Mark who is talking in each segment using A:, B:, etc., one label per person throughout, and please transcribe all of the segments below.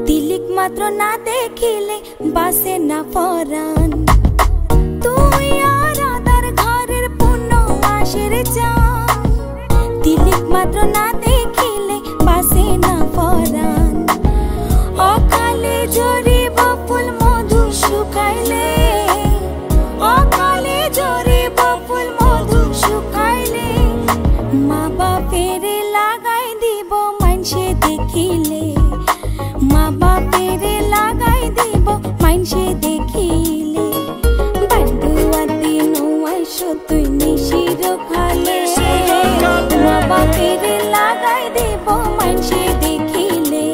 A: तिलिक मात्र ना देखिले बासे ना परान तुई আর আদার ঘরের পূর্ণ মাসের চান তিলিক মাত্র না দেখিলে বাসে না পরান অকালে ঝরিব ফুল মধু শুকাইলে অকালে ঝরিব ফুল মধু শুকাইলে মা বাপের লাগাই দিব মানসে দেখিলে মা বাপের লাগাই দিব মানসে দেখিলে বান্দুয়া দিন আইসো তুই নিশির খালে মা বাপের লাগাই দিব মানসে দেখিলে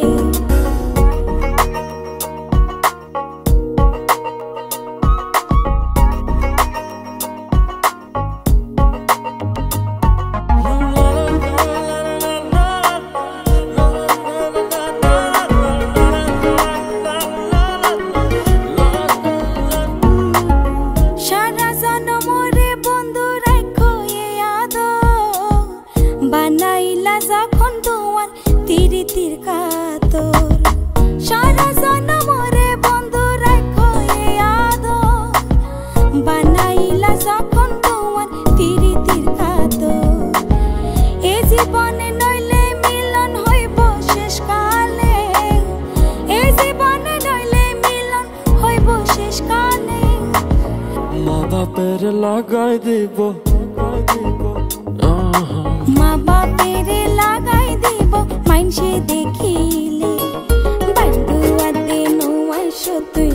A: বানাইলা যখন তোমার তিরিতির কাতর সারা জনমরে বন্ধু রাখো এ আদর বানাইলা যখন তোমার তিরিতির কাতর এ জীবনে নইলে মিলন হইব শেষ কালে এ জীবনে নইলে মিলন হইব শেষ কালে
B: মা বাপের লাগাই দিব
A: মা বাপের লাগাই দিব মানসে দেখিলে বান্দুয়া দিন আইসো তুই